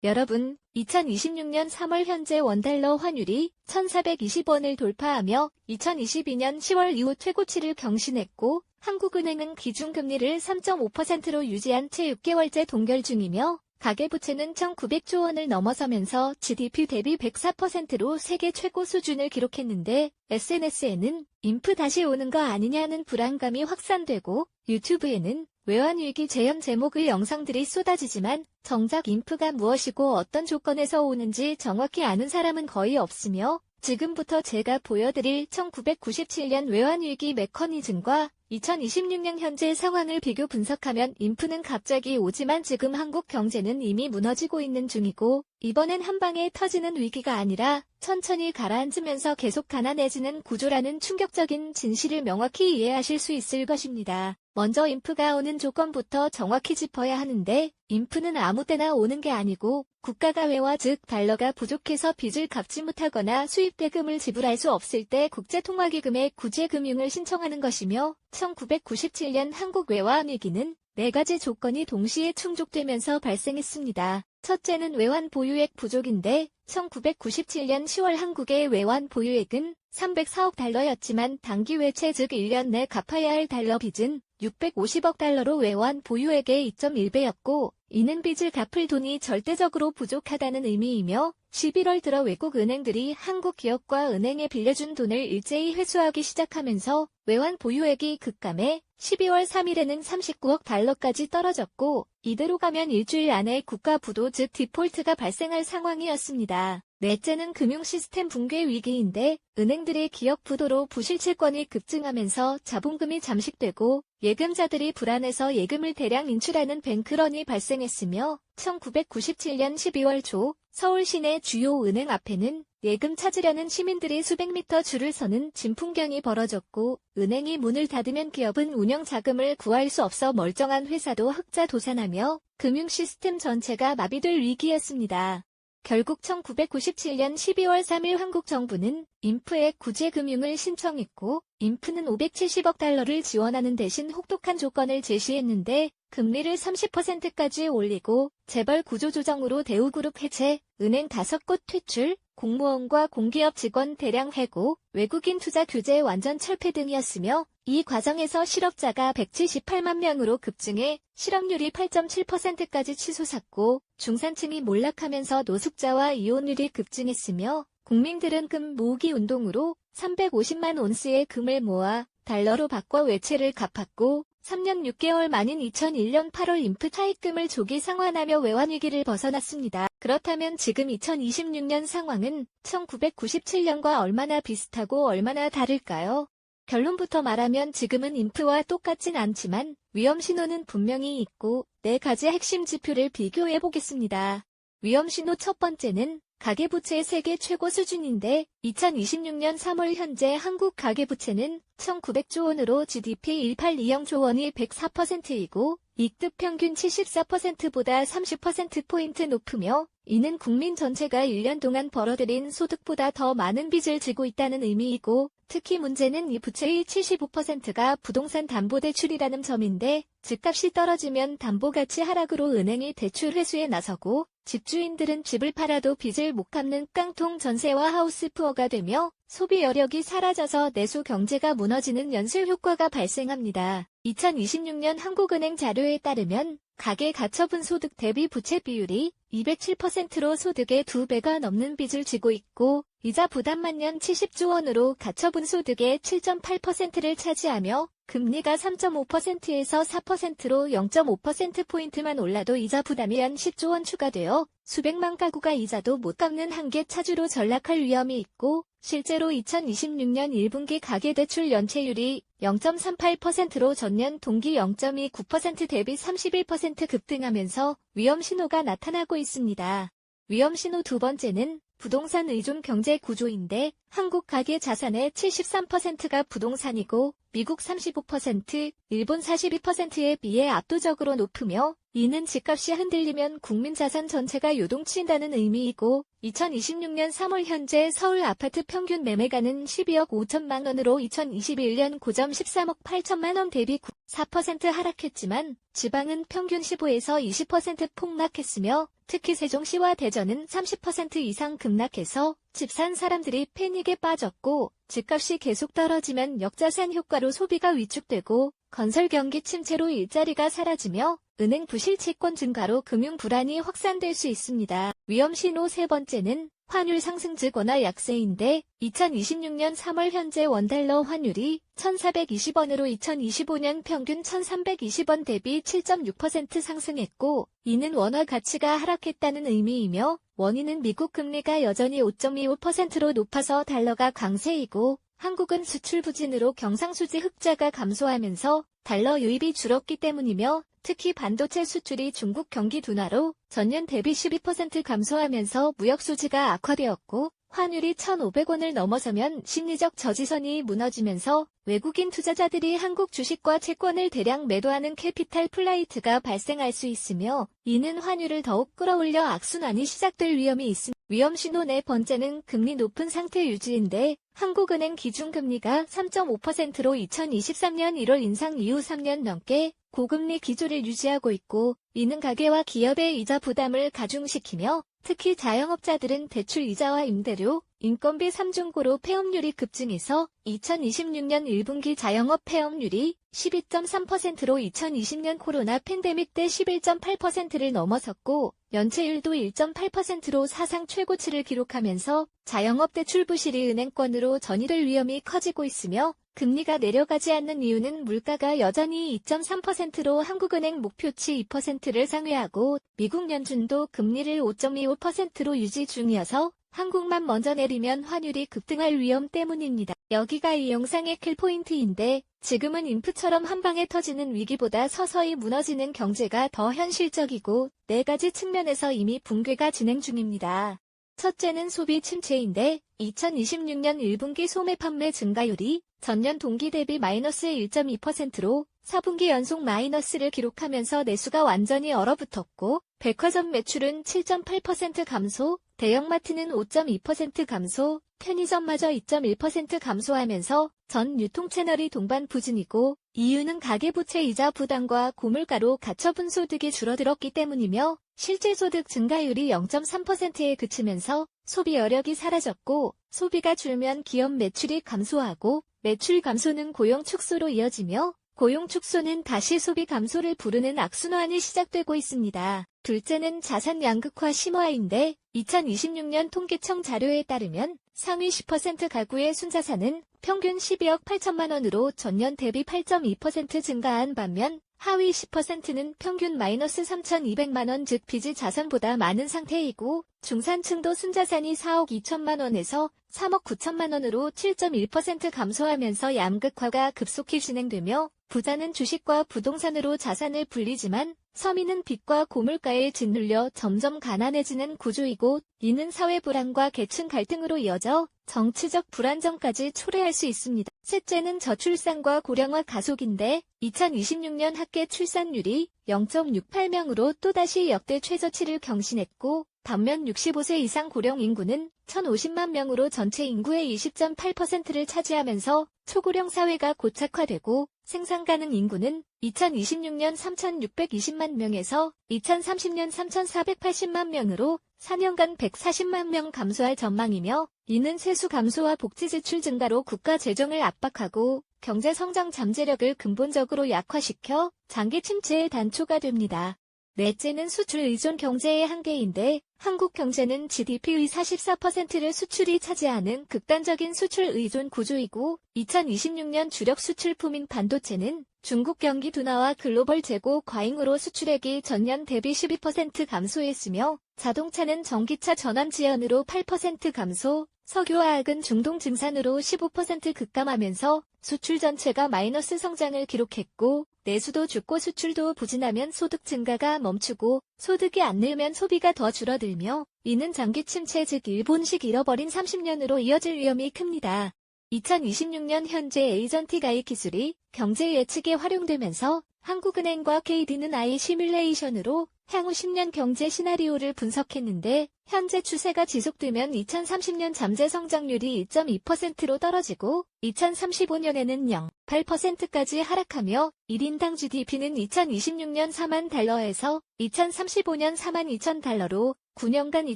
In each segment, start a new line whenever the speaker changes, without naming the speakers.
여러분, 2026년 3월 현재 원달러 환율이 1,420원을 돌파하며 2022년 10월 이후 최고치를 경신했고, 한국은행은 기준금리를 3.5%로 유지한 채 6개월째 동결 중이며, 가계부채는 1,900조 원을 넘어서면서 GDP 대비 104%로 세계 최고 수준을 기록했는데, SNS에는 인프 다시 오는 거 아니냐는 불안감이 확산되고, 유튜브에는 외환위기 재현 제목의 영상들이 쏟아지지만 정작 인프가 무엇이고 어떤 조건에서 오는지 정확히 아는 사람은 거의 없으며, 지금부터 제가 보여드릴 1997년 외환위기 메커니즘과 2026년 현재 상황을 비교 분석하면 인프는 갑자기 오지만 지금 한국 경제는 이미 무너지고 있는 중이고, 이번엔 한 방에 터지는 위기가 아니라 천천히 가라앉으면서 계속 가난해지는 구조라는 충격적인 진실을 명확히 이해하실 수 있을 것입니다. 먼저 인프가 오는 조건부터 정확히 짚어야 하는데, 인프는 아무 때나 오는 게 아니고 국가가 외화 즉 달러가 부족해서 빚을 갚지 못하거나 수입 대금을 지불할 수 없을 때 국제통화기금에 구제금융을 신청하는 것이며, 1997년 한국 외환위기는 4가지 조건이 동시에 충족되면서 발생했습니다. 첫째는 외환 보유액 부족인데, 1997년 10월 한국의 외환 보유액은 304억 달러였지만 단기 외채 즉 1년 내 갚아야 할 달러 빚은 650억 달러로 외환 보유액의 2.1배였고, 이는 빚을 갚을 돈이 절대적으로 부족하다는 의미이며, 11월 들어 외국 은행들이 한국 기업과 은행에 빌려준 돈을 일제히 회수하기 시작하면서 외환 보유액이 급감해 12월 3일에는 39억 달러까지 떨어졌고, 이대로 가면 일주일 안에 국가 부도 즉 디폴트가 발생할 상황이었습니다. 넷째는 금융시스템 붕괴 위기인데, 은행들의 기업 부도로 부실채권이 급증하면서 자본금이 잠식되고 예금자들이 불안해서 예금을 대량 인출하는 뱅크런이 발생했으며, 1997년 12월 초 서울 시내 주요 은행 앞에는 예금 찾으려는 시민들이 수백 미터 줄을 서는 진풍경이 벌어졌고, 은행이 문을 닫으면 기업은 운영 자금을 구할 수 없어 멀쩡한 회사도 흑자 도산하며 금융시스템 전체가 마비될 위기였습니다. 결국 1997년 12월 3일 한국 정부는 인프에 구제금융을 신청했고, 인프는 570억 달러를 지원하는 대신 혹독한 조건을 제시했는데, 금리를 30%까지 올리고 재벌 구조조정으로 대우그룹 해체, 은행 5곳 퇴출, 공무원과 공기업 직원 대량 해고, 외국인 투자 규제 완전 철폐 등이었으며, 이 과정에서 실업자가 178만 명으로 급증해 실업률이 8.7%까지 치솟았고, 중산층이 몰락하면서 노숙자와 이혼율이 급증했으며, 국민들은 금 모으기 운동으로 350만 온스의 금을 모아 달러로 바꿔 외채를 갚았고, 3년 6개월 만인 2001년 8월 인프 차입금을 조기 상환하며 외환위기를 벗어났습니다. 그렇다면 지금 2026년 상황은 1997년과 얼마나 비슷하고 얼마나 다를까요? 결론부터 말하면 지금은 인프와 똑같진 않지만 위험신호는 분명히 있고 4가지 핵심 지표를 비교해 보겠습니다. 위험신호 첫 번째는 가계부채 세계 최고 수준인데, 2026년 3월 현재 한국 가계부채는 1,900조 원으로 GDP 1820조 원이 104%이고 이급 평균 74%보다 30%포인트 높으며, 이는 국민 전체가 1년 동안 벌어들인 소득보다 더 많은 빚을 지고 있다는 의미이고, 특히 문제는 이 부채의 75%가 부동산 담보대출이라는 점인데, 집값이 떨어지면 담보가치 하락으로 은행이 대출 회수에 나서고, 집주인들은 집을 팔아도 빚을 못 갚는 깡통 전세와 하우스푸어가 되며 소비 여력이 사라져서 내수 경제가 무너지는 연쇄 효과가 발생합니다. 2026년 한국은행 자료에 따르면 가계 가처분 소득 대비 부채 비율이 207%로 소득의 2배가 넘는 빚을 지고 있고, 이자 부담만 년 70조 원으로 가처분 소득의 7.8%를 차지하며 금리가 3.5%에서 4%로 0.5%포인트만 올라도 이자 부담이 연 10조 원 추가되어 수백만 가구가 이자도 못 갚는 한계 차주로 전락할 위험이 있고, 실제로 2026년 1분기 가계대출 연체율이 0.38%로 전년 동기 0.29% 대비 31% 급등하면서 위험 신호가 나타나고 있습니다. 위험 신호 두 번째는 부동산 의존 경제 구조인데, 한국 가계 자산의 73%가 부동산이고 미국 35%, 일본 42%에 비해 압도적으로 높으며 이는 집값이 흔들리면 국민 자산 전체가 요동친다는 의미이고 2026년 3월 현재 서울 아파트 평균 매매가는 12억 5천만 원으로 2021년 고점 13억 8천만 원 대비 4% 하락했지만 지방은 평균 15에서 20% 폭락했으며 특히 세종시와 대전은 30% 이상 급락해서 집 산 사람들이 패닉에 빠졌고 집값이 계속 떨어지면 역자산 효과로 소비가 위축되고 건설 경기 침체로 일자리가 사라지며 은행 부실 채권 증가로 금융 불안이 확산될 수 있습니다. 위험 신호 세 번째는 환율 상승 즉 원화 약세인데 2026년 3월 현재 원달러 환율이 1,420원으로 2025년 평균 1,320원 대비 7.6% 상승했고 이는 원화 가치가 하락했다는 의미이며 원인은 미국 금리가 여전히 5.25%로 높아서 달러가 강세이고 한국은 수출 부진으로 경상수지 흑자가 감소하면서 달러 유입이 줄었기 때문이며 특히 반도체 수출이 중국 경기 둔화로 전년 대비 12% 감소하면서 무역 수지가 악화되었고 환율이 1,500원을 넘어서면 심리적 저지선이 무너지면서 외국인 투자자들이 한국 주식과 채권을 대량 매도하는 캐피탈 플라이트가 발생할 수 있으며 이는 환율을 더욱 끌어올려 악순환이 시작될 위험이 있습니다. 위험 신호 네 번째는 금리 높은 상태 유지인데 한국은행 기준금리가 3.5%로 2023년 1월 인상 이후 3년 넘게 고금리 기조를 유지하고 있고 이는 가계와 기업의 이자 부담을 가중시키며 특히 자영업자들은 대출 이자와 임대료, 인건비 3중고로 폐업률이 급증해서 2026년 1분기 자영업 폐업률이 12.3%로 2020년 코로나 팬데믹 때 11.8%를 넘어섰고 연체율도 1.8%로 사상 최고치를 기록하면서 자영업 대출 부실이 은행권으로 전이될 위험이 커지고 있으며 금리가 내려가지 않는 이유는 물가가 여전히 2.3%로 한국은행 목표치 2%를 상회하고 미국 연준도 금리를 5.25%로 유지 중이어서 한국만 먼저 내리면 환율이 급등할 위험 때문입니다. 여기가 이 영상의 킬포인트인데 지금은 인프처럼 한 방에 터지는 위기보다 서서히 무너지는 경제가 더 현실적이고 네 가지 측면에서 이미 붕괴가 진행 중입니다. 첫째는 소비 침체인데 2026년 1분기 소매 판매 증가율이 전년 동기 대비 마이너스 1.2%로 4분기 연속 마이너스를 기록하면서 내수가 완전히 얼어붙었고 백화점 매출은 7.8% 감소, 대형마트는 5.2% 감소, 편의점마저 2.1% 감소하면서 전 유통채널이 동반 부진이고 이유는 가계부채 이자 부담과 고물가로 가처분 소득이 줄어들었기 때문이며 실질 소득 증가율이 0.3%에 그치면서 소비 여력이 사라졌고 소비가 줄면 기업 매출이 감소하고 매출 감소는 고용 축소로 이어지며 고용 축소는 다시 소비 감소를 부르는 악순환이 시작되고 있습니다. 둘째는 자산 양극화 심화인데 2026년 통계청 자료에 따르면 상위 10% 가구의 순자산은 평균 12억 8천만 원으로 전년 대비 8.2% 증가한 반면 하위 10%는 평균 마이너스 3,200만 원 즉 빚이 자산보다 많은 상태이고 중산층도 순자산이 4억 2천만 원에서 3억 9천만 원으로 7.1% 감소하면서 양극화가 급속히 진행되며 부자는 주식과 부동산으로 자산을 불리지만 서민은 빚과 고물가에 짓눌려 점점 가난해지는 구조이고 이는 사회 불안과 계층 갈등으로 이어져 정치적 불안정까지 초래할 수 있습니다. 셋째는 저출산과 고령화 가속인데 2026년 합계 출산율이 0.68명으로 또다시 역대 최저치를 경신했고 반면 65세 이상 고령 인구는 1,050만 명으로 전체 인구의 20.8%를 차지하면서 초고령 사회가 고착화되고 생산 가능 인구는 2026년 3,620만 명에서 2030년 3,480만 명으로 4년간 140만 명 감소할 전망이며 이는 세수 감소와 복지 지출 증가로 국가 재정을 압박하고 경제 성장 잠재력을 근본적으로 약화시켜 장기 침체의 단초가 됩니다. 넷째는 수출 의존 경제의 한계인데 한국 경제는 GDP의 44%를 수출이 차지하는 극단적인 수출 의존 구조이고 2026년 주력 수출품인 반도체는 중국 경기 둔화와 글로벌 재고 과잉으로 수출액이 전년 대비 12% 감소했으며 자동차는 전기차 전환 지연으로 8% 감소, 석유화학은 중동 증산으로 15% 급감하면서 수출 전체가 마이너스 성장을 기록했고 내수도 죽고 수출도 부진하면 소득 증가가 멈추고 소득이 안 늘면 소비가 더 줄어들며 이는 장기 침체 즉 일본식 잃어버린 30년으로 이어질 위험이 큽니다. 2026년 현재 에이전티 가입 기술이 경제 예측에 활용되면서 한국은행과 KD는 아이 시뮬레이션으로 향후 10년 경제 시나리오를 분석했는데 현재 추세가 지속되면 2030년 잠재 성장률이 2.2%로 떨어지고 2035년에는 0.8%까지 하락하며 1인당 GDP는 2026년 4만 달러에서 2035년 4만 2천 달러로 9년간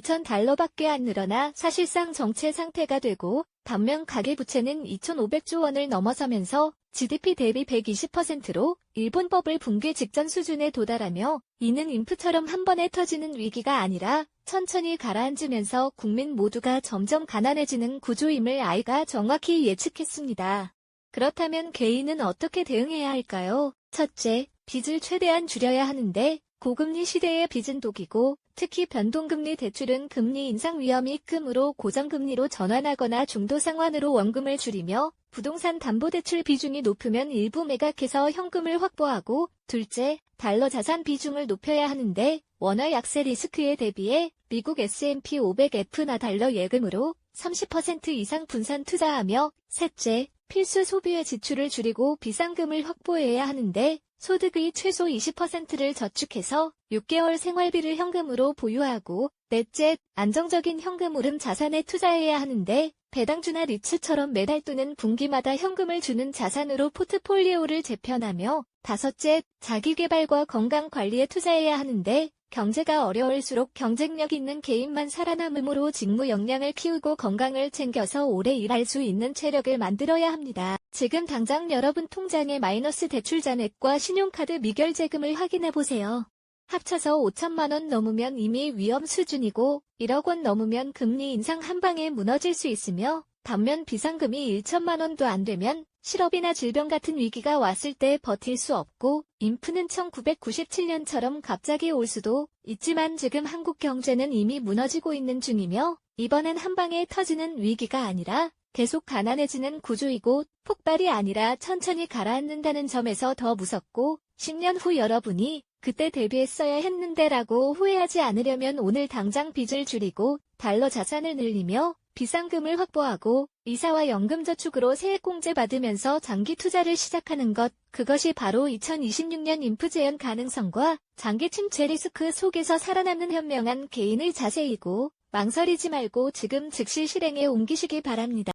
2천 달러밖에 안 늘어나 사실상 정체 상태가 되고 반면 가계부채는 2,500조 원을 넘어서면서 GDP 대비 120%로 일본 버블 붕괴 직전 수준에 도달하며 이는 인프처럼 한 번에 터지는 위기가 아니라 천천히 가라앉으면서 국민 모두가 점점 가난해지는 구조임을 아이가 정확히 예측했습니다. 그렇다면 개인은 어떻게 대응해야 할까요? 첫째, 빚을 최대한 줄여야 하는데 고금리 시대의 빚은 독이고 특히 변동금리 대출은 금리 인상 위험이 크므로 고정금리로 전환하거나 중도 상환으로 원금을 줄이며 부동산 담보대출 비중이 높으면 일부 매각해서 현금을 확보하고 둘째, 달러 자산 비중을 높여야 하는데 원화 약세 리스크에 대비해 미국 S&P 500F나 달러 예금으로 30% 이상 분산 투자하며 셋째, 필수 소비의 지출을 줄이고 비상금을 확보해야 하는데 소득의 최소 20%를 저축해서 6개월 생활비를 현금으로 보유하고 넷째, 안정적인 현금 흐름 자산에 투자해야 하는데 배당주나 리츠처럼 매달 또는 분기마다 현금을 주는 자산으로 포트폴리오를 재편하며 다섯째, 자기개발과 건강관리에 투자해야 하는데 경제가 어려울수록 경쟁력 있는 개인만 살아남으므로 직무 역량을 키우고 건강을 챙겨서 오래 일할 수 있는 체력을 만들어야 합니다. 지금 당장 여러분 통장의 마이너스 대출 잔액과 신용카드 미결제금을 확인해보세요. 합쳐서 5천만 원 넘으면 이미 위험 수준이고 1억 원 넘으면 금리 인상 한 방에 무너질 수 있으며 반면 비상금이 1천만 원도 안 되면 실업이나 질병 같은 위기가 왔을 때 버틸 수 없고 인프는 1997년처럼 갑자기 올 수도 있지만 지금 한국 경제는 이미 무너지고 있는 중이며 이번엔 한 방에 터지는 위기가 아니라 계속 가난해지는 구조이고 폭발이 아니라 천천히 가라앉는다는 점에서 더 무섭고 10년 후 여러분이 그때 대비했어야 했는데라고 후회하지 않으려면 오늘 당장 빚을 줄이고 달러 자산을 늘리며 비상금을 확보하고 이사와 연금저축으로 세액공제 받으면서 장기 투자를 시작하는 것, 그것이 바로 2026년 인프 재현 가능성과 장기 침체 리스크 속에서 살아남는 현명한 개인의 자세이고 망설이지 말고 지금 즉시 실행에 옮기시기 바랍니다.